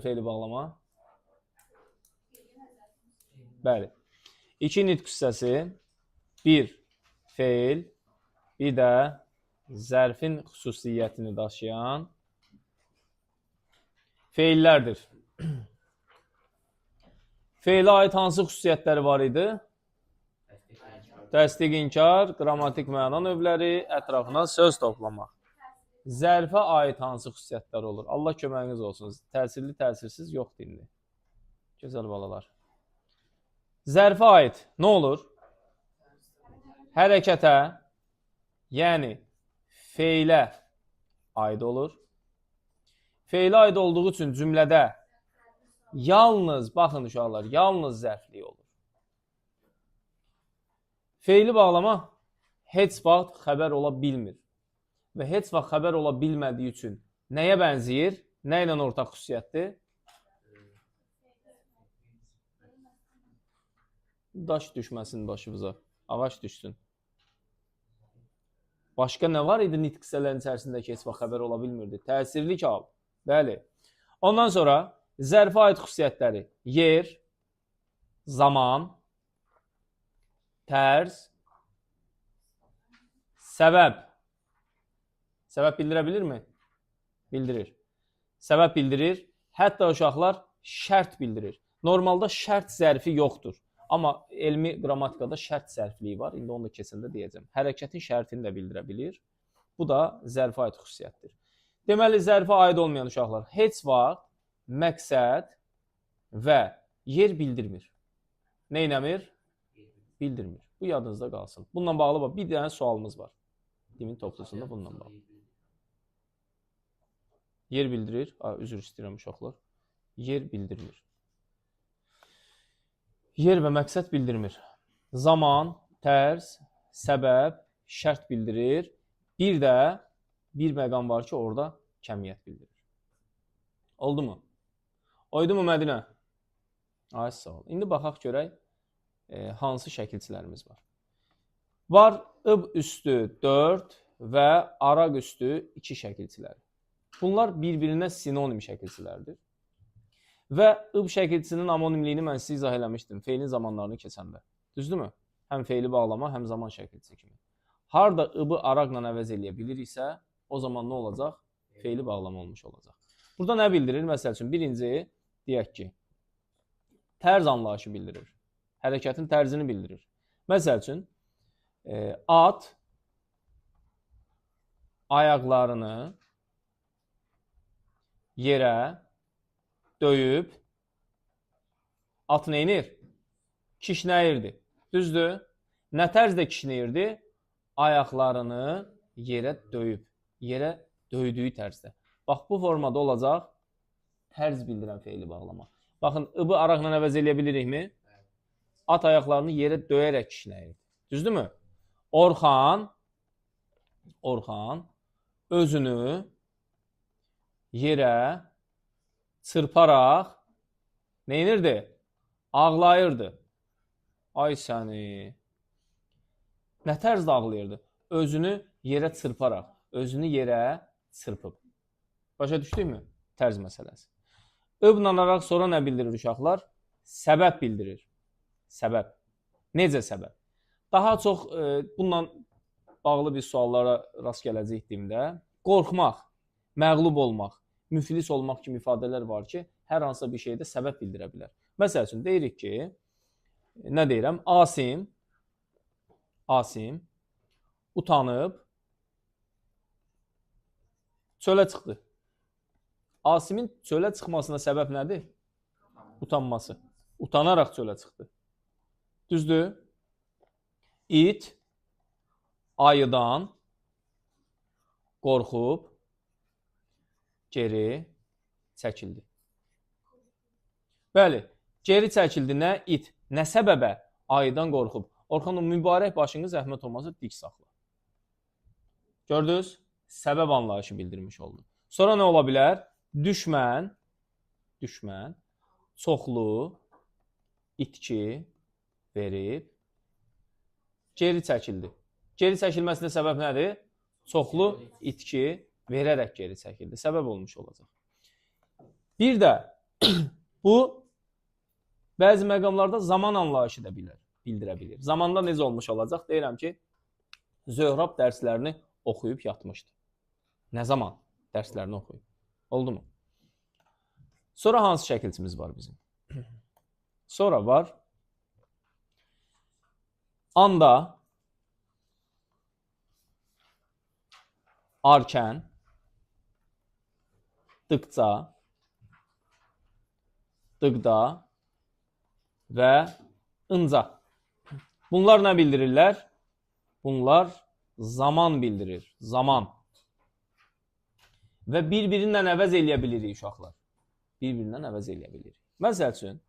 Fe'li bağlama. Bəli. İki nitq hissəsi, bir fe'l, bir də zərfin xüsusiyyətini daşıyan fe'llərdir. Fe'lə aid hansı xüsusiyyətləri var idi? Təsdiq, inkar, qrammatik məna növləri, ətrafına söz toplamaq. Zərfə aid hansı xüsusiyyətlər olur? Allah köməyiniz olsun. Təsirli, təsirsiz yoxdur indi. Gözəl balalar. Zərfə aid nə olur? Hərəkətə, yəni fe'lə aid olur. Fe'lə aid olduğu üçün cümlədə yalnız, baxın uşaqlar, yalnız zərflik olur. Fe'li bağlama heç vaxt xəbər ola bilmir. Və heç vaxt xəbər ola bilmədiyi üçün nəyə bənzəyir? Nə ilə ortaq xüsusiyyətdir? Daş düşməsin başımıza, ağac düşsün. Başqa nə var idi nitq hissələrin içərisində ki, heç vaxt xəbər ola bilmirdi? Təsirli kal. Bəli. Ondan sonra zərfə aid xüsusiyyətləri yer, zaman, tərz, səbəb. Səbəb bildirə bilirmi? Bildirir. Səbəb bildirir. Hətta uşaqlar şərt bildirir. Normalda şərt zərfi yoxdur. Amma elmi qrammatikada şərt zərfliyi var. İndi onu da keçəndə deyəcəm. Hərəkətin şərtini də bildirə bilir. Bu da zərfə aid xüsusiyyətdir. Deməli, zərfə aid olmayan uşaqlar heç vaxt məqsəd və yer bildirmir. Nə eləmir? Bildirmir. Bu yadınızda qalsın. Bununla bağlı bir dənə sualımız var. Demin toplusunda bununla bağlı. Yer bildirir. Üzr istəyirəm uşaqlar. Yer bildirmir. Yer və məqsəd bildirmir. Zaman, tərz, səbəb, şərt bildirir. Bir də bir məqam var ki, orada kəmiyyət bildirir. Oldu mu? Oydu mu Mədinə? Ay, sağ ol. İndi baxaq görək hansı şəkilçilərimiz var. Var ıb üstü 4 və araq üstü 2 şəkilçiləri. Bunlar bir-birinə sinonim şəkilçilərdir. Və ıb şəkilçisinin amonimliyini mən sizə izah eləmişdim fe'lin zamanlarını keçəndə. Düzdürmü? Həm fe'li bağlama, həm zaman şəkilçisi kimi. Harada ıbı araqla əvəz eləyə biliriksə, o zaman nə olacaq? Fe'li bağlama olmuş olacaq. Burada nə bildirir? Məsəl üçün, birinci, deyək ki, tərz anlayışı bildirir. Hərəkətin tərzini bildirir. Məsəl üçün, at ayaqlarını yerə döyüb, at neynir? Kişnəyirdi. Düzdür? Nə tərzdə kişnəyirdi? Ayaqlarını yerə döyüb. Yerə döydüyü tərzdə. Bax, bu formada olacaq tərz bildirən fe'li bağlama. Baxın, ıbı araqla əvəz eləyə bilirikmi? At ayaqlarını yerə döyərək kişnəyirdi. Düzdürmü? Orxan özünü yerə çırparaq neynirdi? Ağlayırdı. Ay səni. Nə tərzdə ağlayırdı? Özünü yerə çırparaq. Özünü yerə çırpıb. Başa düşdükmü? Tərz məsələsi. Ibla araq sonra nə bildirir uşaqlar? Səbəb bildirir. Səbəb. Necə səbəb? Daha çox bununla bağlı bir suallara rast gələcəkdiyimdə qorxmaq, məğlub olmaq, müflis olmaq kimi ifadələr var ki, hər hansısa bir şeydə səbəb bildirə bilər. Məsəl üçün, deyirik ki, nə deyirəm? Asim utanıb çölə çıxdı. Asimin çölə çıxmasına səbəb nədir? Utanması. Utanaraq çölə çıxdı. Düzdür? İt ayıdan qorxub geri çəkildi. Bəli, geri çəkildi nə? İt. Nə səbəbə? Ayıdan qorxub. Orxan, o mübarək başını zəhmət olmasa dik saxla. Gördünüz? Səbəb anlayışı bildirmiş oldu. Sonra nə ola bilər? Düşmən, çoxlu, itki verib, geri çəkildi. Geri çəkilməsində səbəb nədir? Çoxlu itki verərək geri çəkildi. Səbəb olmuş olacaq. Bir də Bu bəzi məqamlarda zaman anlayışı da bildirə bilir. Zamanda necə olmuş olacaq? Deyirəm ki, Zöhrab dərslərini oxuyub yatmışdı. Nə zaman dərslərini oxuyub? Oldu mu? Sonra hansı şəkilçimiz var bizim? Sonra var anda, arkən, dıqca, dıqda və ınca. Bunlar nə bildirirlər? Bunlar zaman bildirir. Zaman. Və bir-birindən əvəz eləyə bilirik uşaqlar. Bir-birindən əvəz eləyə bilirik. Məsəl üçün,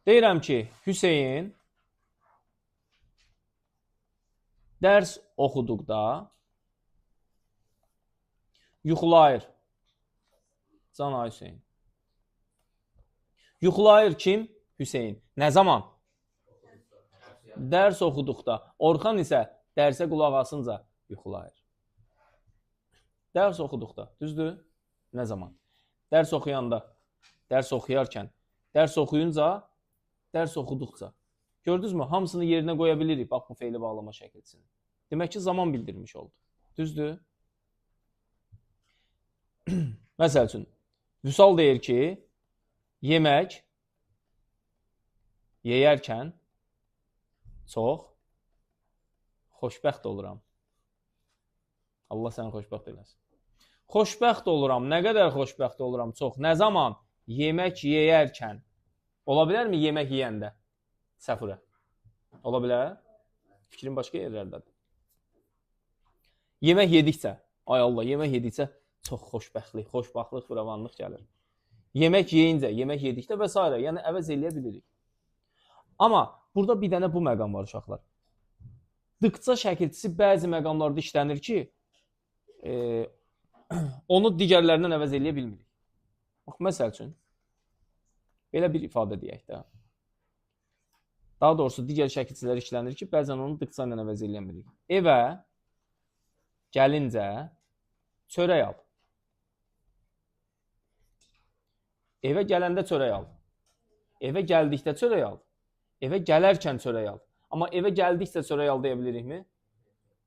deyirəm ki, Hüseyin dərs oxuduqda yuxulayır. Cana Hüseyin. Yuxulayır kim? Hüseyin. Nə zaman? Dərs oxuduqda. Orxan isə dərsə qulaq asınca yuxulayır. Dərs oxuduqda. Düzdür? Nə zaman? Dərs oxuyanda, dərs oxuyarkən, dərs oxuyunca, dərs oxuduqca. Gördünüzmü? Hamısını yerinə qoya bilirik. Bax, bu feili bağlama şəkilçini. Demək ki, zaman bildirmiş oldu. Düzdür? Məsəl üçün, Vüsal deyir ki, yemək yeyərkən çox xoşbəxt oluram. Allah səni xoşbəxt eləsin. Xoşbəxt oluram. Nə qədər xoşbəxt oluram? Çox. Nə zaman? Yemək yeyərkən. Ola bilərmi yemək yeyəndə? Səfurə. Ola bilər? Fikrin başqa yerlərdədir. Yemək yedikcə. Ay Allah, yemək yedikcə çox xoşbəxtlik, xoşbaxtlıq, firavanlıq gəlir. Yemək yeyincə, yemək yedikdə və s. Yəni əvəz eləyə bilirik. Amma burada bir dənə bu məqam var uşaqlar. Dıqca şəkilçisi bəzi məqamlarda işlənir ki, onu digərlərindən əvəz eləyə bilmirik. Bax, məsəl üçün, belə bir ifadə deyək də. Daha doğrusu, digər şəkilçilər işlənir ki, bəzən onu dıqca ilə əvəz eləyə bilirik. Evə gəlincə çörək al. Evə gələndə çörək al. Evə gəldikdə çörək al. Evə gələrkən çörək al. Amma evə gəldikcə çörək al deyə bilirikmi?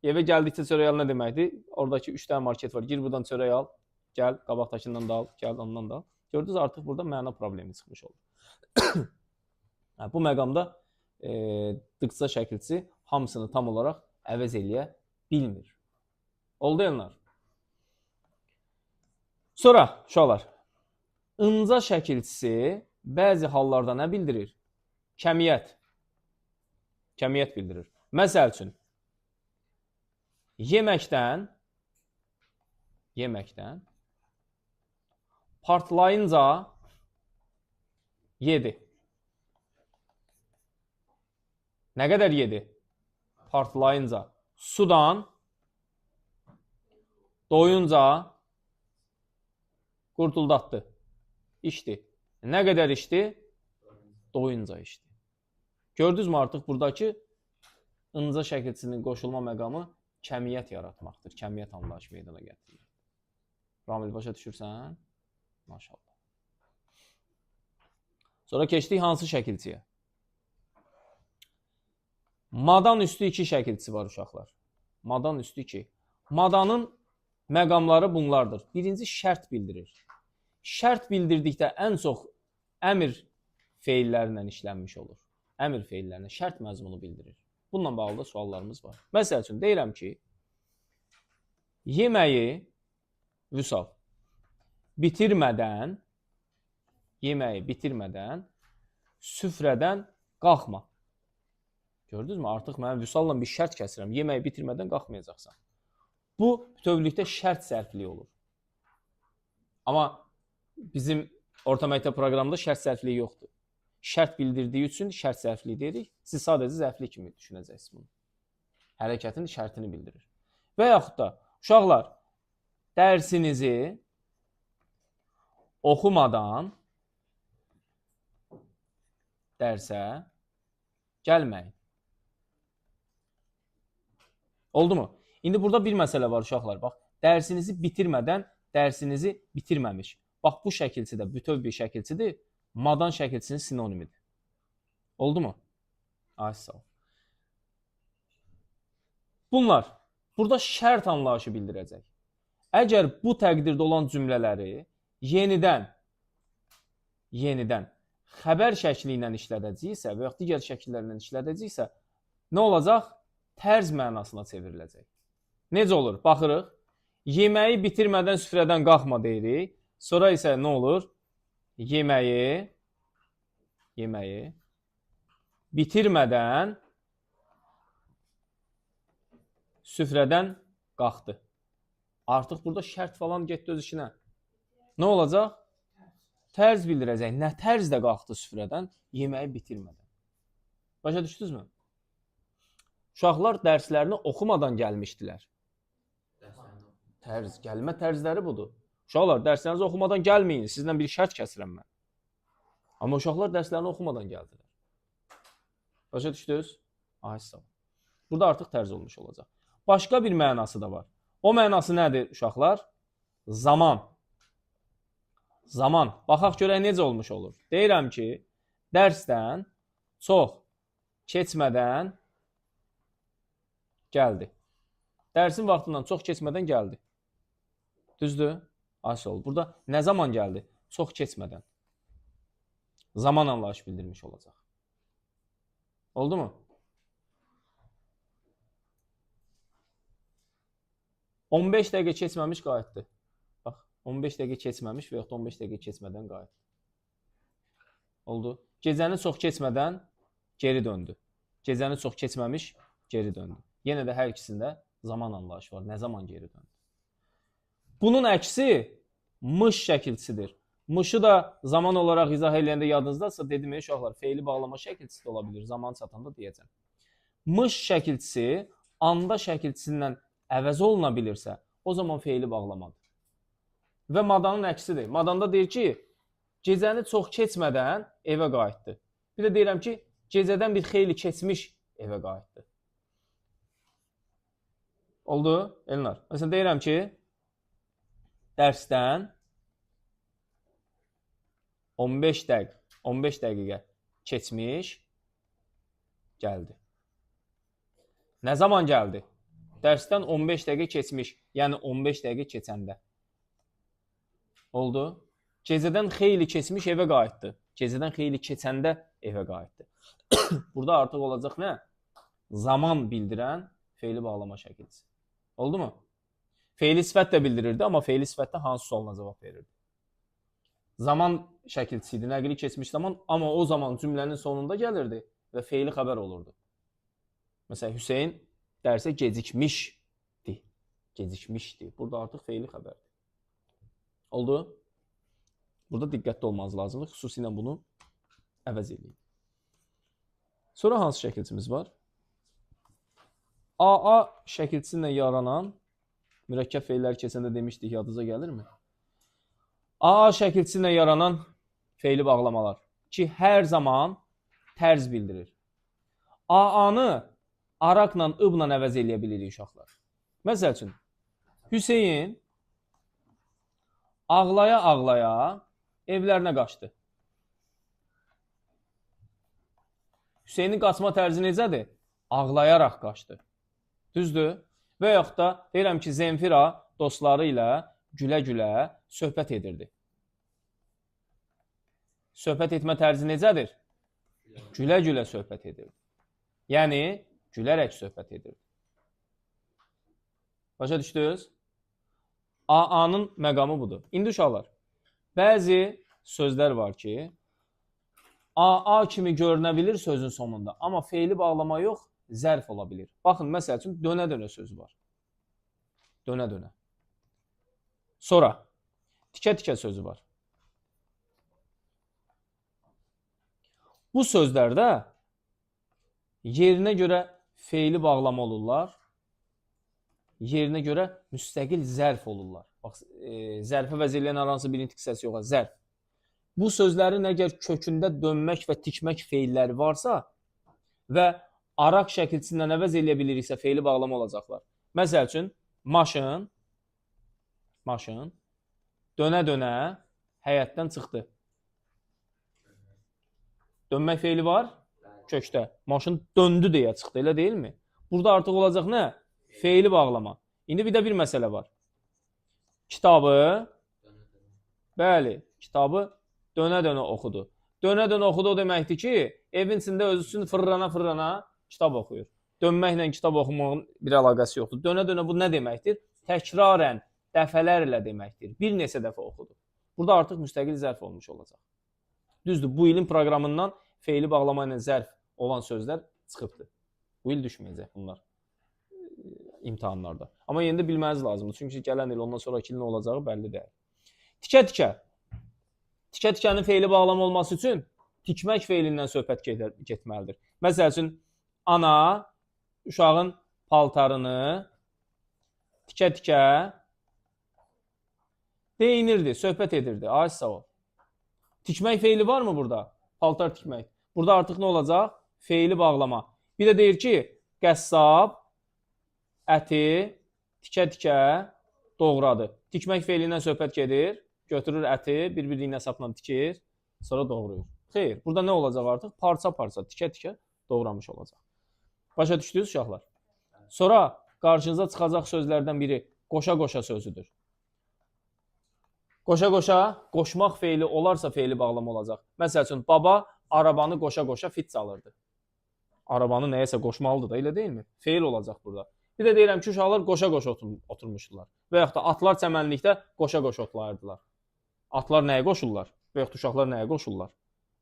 Evə gəldikcə çörək al nə deməkdir? Oradakı 3 dənə market var. Gir buradan çörək al. Gəl, qabaqdakından da al. Gəl, ondan da al. Gördünüz, artıq burada məna problemi çıxmış oldu. Bu məqamda dıqca şəkilçisi hamısını tam olaraq əvəz eləyə bilmir. Oldu yanlar. Sonra, uşaqlar, ınca şəkilçisi bəzi hallarda nə bildirir? Kəmiyyət. Kəmiyyət bildirir. Məsəl üçün, yeməkdən partlayınca yedi. Nə qədər yedi? Partlayınca. Sudan doyunca qurtuldatdı. İçdi. Nə qədər içdi? Doyunca içdi. Gördünüzmü artıq buradakı ınca şəkilçisinin qoşulma məqamı kəmiyyət yaratmaqdır. Kəmiyyət anlayışı meydana gətirir. Ramil, başa düşürsən? Maşallah. Sonra keçdik hansı şəkilçiyə? Madan üstü 2 şəkilçisi var uşaqlar. Madan üstü 2. Madanın məqamları bunlardır. Birinci şərt bildirir. Şərt bildirdikdə ən çox əmr feillərlə işlənmiş olur. Əmr feillərinə şərt məzmunu bildirir. Bununla bağlı da suallarımız var. Məsəl üçün, deyirəm ki, yeməyi Vüsal bitirmədən süfrədən qalxma. Gördünüzmü? Artıq mən Vüsalla bir şərt kəsirəm. Yeməyi bitirmədən qalxmayacaqsan. Bu, bütövlükdə şərt sərfliyi olur. Amma bizim orta məktəb proqramında şərt sərfliyi yoxdur. Şərt bildirdiyi üçün şərt sərfliyi deyirik. Siz sadəcə zərfli kimi düşünəcəksiniz bunu. Hərəkətin şərtini bildirir. Və yaxud da, uşaqlar, dərsinizi oxumadan dərsə gəlməyin. Oldu mu? İndi burada bir məsələ var uşaqlar. Bax, dərsinizi bitirmədən dərsinizi bitirməmiş. Bax, bu şəkilçi də bütöv bir şəkilçidir. Madan şəkilçisinin sinonimidir. Oldu mu? Ay sağ ol. Bunlar burada şərt anlayışı bildirəcək. Əgər bu təqdirdə olan cümlələri yenidən xəbər şəkli ilə işlədəcəksə və ya digər şəkillərlə işlədəcəksə, nə olacaq? Tərz mənasına çevriləcək. Necə olur? Baxırıq. Yeməyi bitirmədən süfrədən qalxma deyirik. Sonra isə nə olur? Yeməyi bitirmədən süfrədən qalxdı. Artıq burada şərt falan getdi öz işinə. Nə olacaq? Tərz bildirəcək. Nə tərzdə qalxdı süfrədən? Yeməyi bitirmədən. Başa düşdünüzmü? Uşaqlar dərslərini oxumadan gəlmişdilər. Gəlmə tərzləri budur. Uşaqlar, dərslərinizi oxumadan gəlməyin. Sizlə bir şərt kəsirəm mən. Amma uşaqlar dərslərini oxumadan gəldilər. Başa düşdünüz? Ahəstə. Burada artıq tərz olmuş olacaq. Başqa bir mənası da var. O mənası nədir uşaqlar? Zaman. Zaman. Baxaq görək necə olmuş olur. Deyirəm ki, dərsdən çox keçmədən gəldi. Dərsin vaxtından çox keçmədən gəldi. Düzdür? Asıl olur. Burada nə zaman gəldi? Çox keçmədən. Zaman anlayışı bildirmiş olacaq. Oldu mu? 15 dəqiqə keçməmiş qayıtdı. Bax, 15 dəqiqə keçməmiş və yaxud 15 dəqiqə keçmədən qayıtdı. Oldu. Gecəni çox keçmədən geri döndü. Gecəni çox keçməmiş geri döndü. Yenə də hər ikisində zaman anlayışı var. Nə zaman geri döndü? Bunun əksi mış şəkilçisidir. Mışı da zaman olaraq izah eləyəndə yadınızdadsa, dedim uşaqlar, feili bağlama şəkilçisi də ola bilir. Zaman çatanda deyəcəm. Mış şəkilçisi anda şəkilçisindən əvəz oluna bilirsə, o zaman feili bağlamadır. Və madanın əksidir. Madanda deyir ki, gecəni çox keçmədən evə qayıtdı. Bir də deyirəm ki, gecədən bir xeyli keçmiş evə qayıtdı. Oldu, Elnar? Məsələn, deyirəm ki, dərsdən 15 dəqiqə keçmiş gəldi. Nə zaman gəldi? Dərsdən 15 dəqiqə keçmiş, yəni 15 dəqiqə keçəndə. Oldu. Gecədən xeyli keçmiş evə qayıtdı. Gecədən xeyli keçəndə evə qayıtdı. Burada artıq olacaq nə? Zaman bildirən feili bağlama şəkilçisi. Oldu mu? Feili sifət də bildirirdi, amma feili sifətdə hansı sualına cavab verirdi? Zaman şəkilçisi idi, nəqli keçmiş zaman, amma o zaman cümlənin sonunda gəlirdi və feili xəbər olurdu. Məsələn, Hüseyn dərsə gecikmişdi. Gecikmişdi. Burada artıq feili xəbərdir. Oldu? Burada diqqətli olmanız lazımdır. Xüsusilə bunu əvəz edin. Sonra hansı şəkilçimiz var? AA şəkilçisi ilə yaranan mürəkkəb feillər keçəndə demişdik, yadınıza gəlirmi? AA şəkilçisi ilə yaranan feili bağlamalar ki, hər zaman tərz bildirir. AA-nı araqla, ıbla əvəz eləyə bilirik uşaqlar. Məsəl üçün, Hüseyin ağlaya-ağlaya evlərinə qaçdı. Hüseynin qaçma tərzi necədir? Ağlayaraq qaçdı. Düzdür? Və yaxud da deyirəm ki, Zenfira dostları ilə gülə-gülə söhbət edirdi. Söhbət etmə tərzi necədir? Gülə-gülə söhbət edirdi. Yəni, gülərək söhbət edirdi. Başa düşdünüz? AA-nın məqamı budur. İndi uşaqlar, bəzi sözlər var ki, AA kimi görünə bilir sözün sonunda, amma feili bağlama yox, zərf ola bilir. Baxın, məsəl üçün, dönə-dönə sözü var. Dönə-dönə. Sonra, tikə-tikə sözü var. Bu sözlərdə yerinə görə feili bağlama olurlar, yerinə görə müstəqil zərf olurlar. Bax, zərfə vəz eləyən aransı bir intiq hissəsi yox, zərf. Bu sözlərin əgər kökündə dönmək və tikmək feilləri varsa və araq şəkilçisindən əvəz eləyə biliriksə feili bağlama olacaqlar. Məsəl üçün, maşın, dönə-dönə Həyətdən çıxdı. Dönmək feili var. Kökdə. Maşın döndü deyə çıxdı, elə deyilmi? Burada artıq olacaq nə? Feili bağlama. İndi bir də bir məsələ var. Kitabı, bəli, kitabı dönə-dönə oxudu. Dönə-dönə oxudu o deməkdir ki, evin içində özü üçün fırrana kitab oxuyur. Dönməklə kitab oxumağın bir əlaqəsi yoxdur. Dönə-dönə bu nə deməkdir? Təkrarən, dəfələrlə deməkdir. Bir neçə dəfə oxudu. Burada artıq müstəqil zərf olmuş olacaq. Düzdür, bu ilin proqramından feili bağlama ilə zərf olan sözlər çıxıbdır. Bu il düşməyəcək bunlar imtahanlarda. Amma yenə də bilməniz lazımdır. Çünki gələn il ondan sonraki il nə olacağı bəlli deyil. Tikə-tikə. Tikə-tikənin feili bağlama olması üçün tikmək feilindən söhbət getməlidir. Məsəl üçün, ana uşağın paltarını tikə-tikə deyinirdi, söhbət edirdi. Ay sağ ol. Tikmək feili var mı burada? Paltar tikmək. Burada artıq nə olacaq? Feili bağlama. Bir də deyir ki, qəssab əti tikə-tikə doğradı. Tikmək feilindən söhbət gedir. Götürür əti, bir-bir iynə sapla tikir, sonra doğrayır. Xeyr, burada nə olacaq artıq? Parça-parça, tikə-tikə doğramış olacaq. Başa düşdünüz uşaqlar? Sonra qarşınıza çıxacaq sözlərdən biri qoşa-qoşa sözüdür. Qoşa-qoşa, qoşmaq feili olarsa feili bağlama olacaq. Məsəl üçün, baba arabanı qoşa-qoşa fit çalırdı. Arabanı nəyəsə qoşmalıdır da, elə deyilmi? Feil olacaq burada. Bir də deyirəm ki, uşaqlar qoşa-qoşa oturmuşdular. Və yaxud da atlar çəmənlikdə qoşa-qoşa otlayırdılar. Atlar nəyə qoşurlar? Və yaxud uşaqlar nəyə qoşurlar?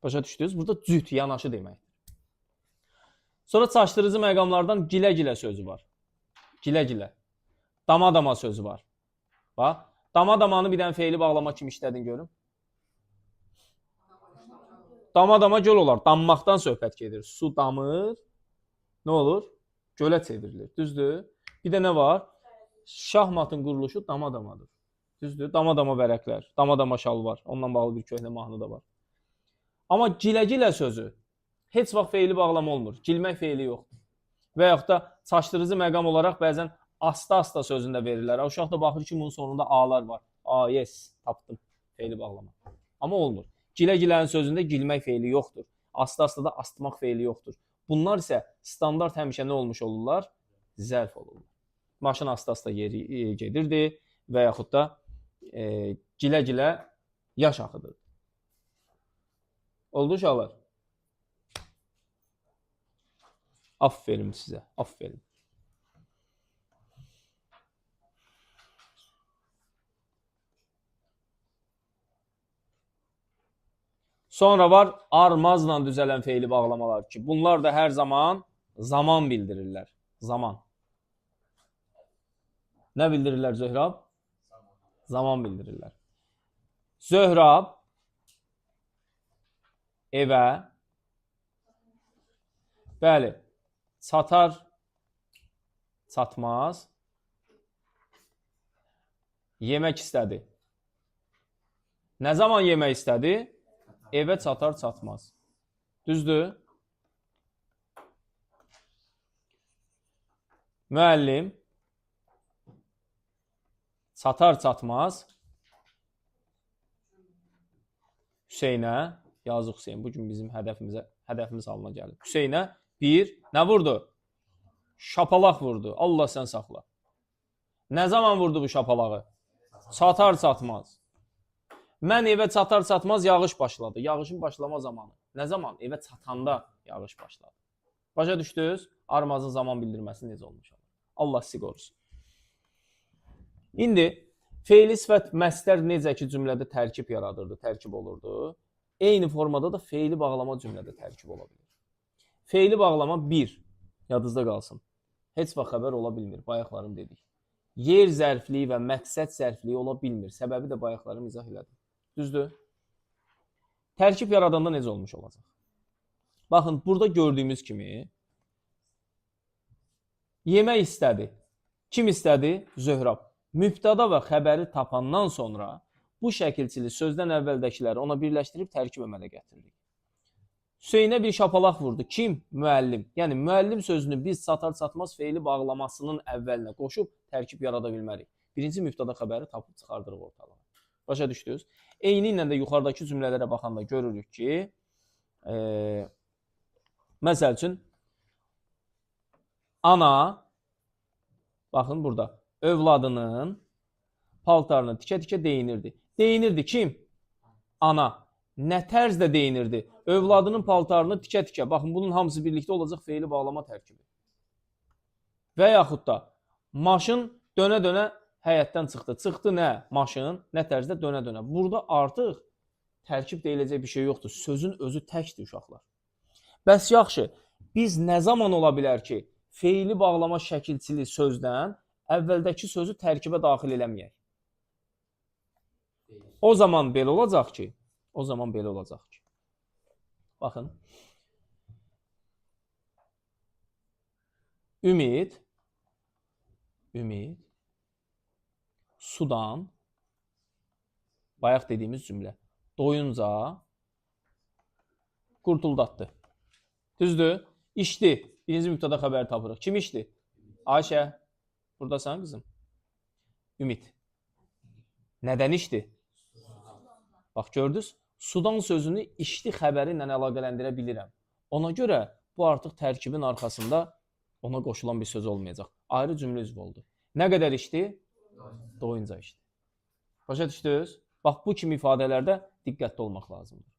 Başa düşdünüz? Burada cüt, yanaşı deməkdir. Sonra çaşdırıcı məqamlardan gilə-gilə sözü var. Gilə-gilə. Dama-dama sözü var. Bax, dama-damanı bir dənə feili bağlama kimi işlədin görüm. Dama-dama göl olar. Dammaqdan söhbət gedir. Su damır. Nə olur? Gölə çevrilir. Düzdür? Bir də nə var? Şahmatın quruluşu dama-damadır. Düzdür? Dama-dama vərəqlər, dama-dama şal var. Ondan bağlı bir köhnə mahnı da var. Amma gilə-gilə sözü heç vaxt feili bağlama olmur. Gilmək feili yoxdur. Və yaxud da çaşdırıcı məqam olaraq bəzən asta-asta sözündə verirlər. Uşaq da baxır ki, bunun sonunda A-lar var. A, yes, tapdım. Feili bağlama. Amma olmur. Gilə-gilənin sözündə gilmək feili yoxdur. Asta-asta da astmaq feili yoxdur. Bunlar isə standart həmişə nə olmuş olurlar? Zərf olurlar. Maşın asta-asta gedirdi və yaxud da gilə-gilə yaş axıdır. Oldu uşaqlar? Aferin sizə, aferin. Sonra var armazla düzələn feili bağlamalar ki, bunlar da hər zaman bildirirlər. Zaman. Nə bildirirlər Zöhrab? Zaman bildirirlər. Zöhrab evə bəli, çatar, çatmaz yemək istədi. Nə zaman yemək istədi? Evə çatar, çatmaz. Düzdür? Müəllim çatar, çatmaz Hüseynə, yazıq Hüseyn, bugün bizim hədəfimiz halına gəlir. Hüseynə bir, nə vurdu? Şapalaq vurdu. Allah sən saxla. Nə zaman vurdu bu şapalağı? Çatar, çatmaz. Mən evə çatar, çatmaz yağış başladı. Yağışın başlama zamanı. Nə zaman? Evə çatanda yağış başladı. Başa düşdünüz? Armazın zaman bildirməsi necə olmuş? Allah sizi qorusun. İndi feili sifət məstər necə ki cümlədə tərkib yaradırdı, tərkib olurdu. Eyni formada da feili bağlama cümlədə tərkib ola bilir. Feili bağlama 1, yadınızda qalsın. Heç vaxt xəbər ola bilmir, bayaqlarım dedik. Yer zərfliyi və məqsəd zərfliyi ola bilmir. Səbəbi də bayaqlarım izah elədim. Düzdür? Tərkib yaradanda necə olmuş olacaq? Baxın, burada gördüyümüz kimi yemək istədi. Kim istədi? Zöhrab. Mübtada və xəbəri tapandan sonra bu şəkilçili sözdən əvvəldəkiləri ona birləşdirib tərkib əmələ gətiririk. Hüseynə bir şapalaq vurdu. Kim? Müəllim. Yəni, müəllim sözünü biz çatar-çatmaz feili bağlamasının əvvəlinə qoşub tərkib yarada bilmərik. Birinci mübtada xəbəri tapıb çıxardırıq ortalığa. Başa düşdünüz? Eyni ilə də yuxarıdakı cümlələrə baxanda görürük ki, məsəl üçün, ana, baxın burada, övladının paltarını tikə-tikə deyinirdi. Deyinirdi kim? Ana. Nə tərzdə deyinirdi? Övladının paltarını tikə-tikə. Baxın, bunun hamısı birlikdə olacaq feili bağlama tərkibi. Və yaxud da maşın dönə-dönə həyətdən çıxdı. Çıxdı nə? Maşın nə tərzdə dönə-dönə. Burada artıq tərkib deyiləcək bir şey yoxdur. Sözün özü təkdir uşaqlar. Bəs yaxşı, biz nə zaman ola bilər ki, feili bağlama şəkilçili sözdən əvvəldəki sözü tərkibə daxil eləməyək? O zaman belə olacaq ki, baxın, Ümid sudan, bayaq dediyimiz cümlə, doyunca qurtuldatdı. Düzdür? İçdi. Birinci mübtəda xəbəri tapırıq. Kim içdi? Ayşə. Buradasan qızım. Ümid. Nədən içdi? Bax, gördünüz? Sudan sözünü içdi xəbəri ilə əlaqələndirə bilirəm. Ona görə bu artıq tərkibin arxasında ona qoşulan bir söz olmayacaq. Ayrı cümlə üzvü oldu. Nə qədər içdi? Doyunca içdi. Başa düşdünüz? Bax, bu kimi ifadələrdə diqqətli olmaq lazımdır.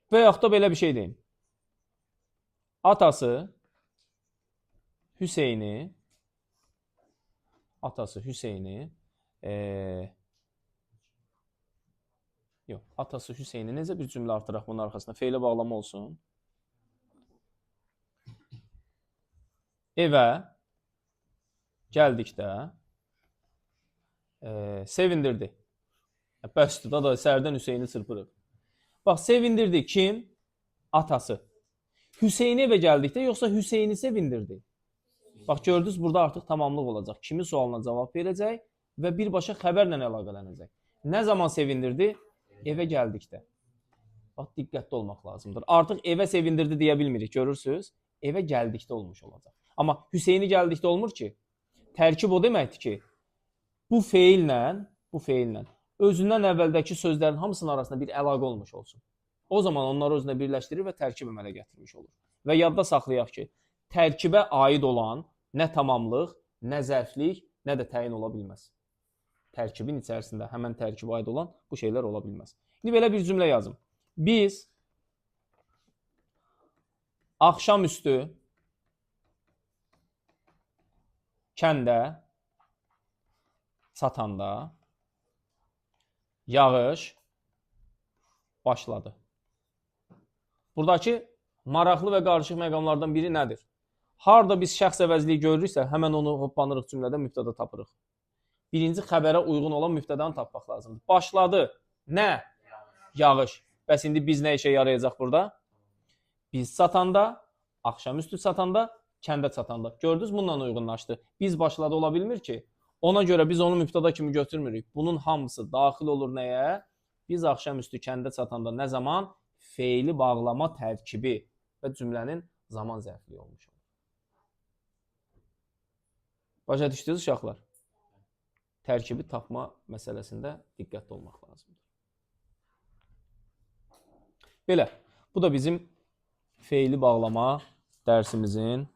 Və yaxud da belə bir şey deyim. Atası Hüseyni atası Hüseyni necə bir cümlə artıraq bunun arxasında? Feylə bağlama olsun. Evə gəldikdə sevindirdi. Bəsdir, da sərdən Hüseyni çırpırıq. Bax, sevindirdi kim? Atası. Hüseyni evə gəldikdə yoxsa Hüseyni sevindirdi? Bax, gördünüz, burada artıq tamamlıq olacaq. Kimin sualına cavab verəcək və birbaşa xəbərlə əlaqələnəcək. Nə zaman sevindirdi? Evə gəldikdə. Bax, diqqətli olmaq lazımdır. Artıq evə sevindirdi deyə bilmirik, görürsünüz? Evə gəldikdə olmuş olacaq. Amma Hüseyni gəldikdə olmur ki. Tərkib o deməkdir ki, bu feillə özündən əvvəldəki sözlərin hamısının arasında bir əlaqə olmuş olsun. O zaman onları özünə birləşdirir və tərkib əmələ gətirmiş olur. Və yadda saxlayaq ki, tərkibə aid olan nə tamamlıq, nə zərflik, nə də təyin ola bilməz. Tərkibin içərisində həmən tərkibə aid olan bu şeylər ola bilməz. İndi belə bir cümlə yazım. Biz axşamüstü kəndə çatanda yağış başladı. Buradakı maraqlı və qarışıq məqamlardan biri nədir? Harada biz şəxs əvəzliyi görürüksə, həmən onu hoppanırıq cümlədə mübtəda tapırıq. Birinci xəbərə uyğun olan mübtədanı tapmaq lazımdır. Başladı. Nə? Yağış. Bəs indi biz nə işə yarayacaq burada? Biz çatanda, axşamüstü çatanda, kəndə çatanda. Gördünüz, bununla uyğunlaşdı. Biz başladı ola bilmir ki. Ona görə biz onu mübtəda kimi götürmürük. Bunun hamısı daxil olur nəyə? Biz axşamüstü kəndə çatanda nə zaman? Feili bağlama tərkibi və cümlənin zaman zərfliyi olmuş olur. Başa düşdünüz uşaqlar? Tərkibi tapma məsələsində diqqətli olmaq lazımdır. Belə, bu da bizim feili bağlama dərsimizin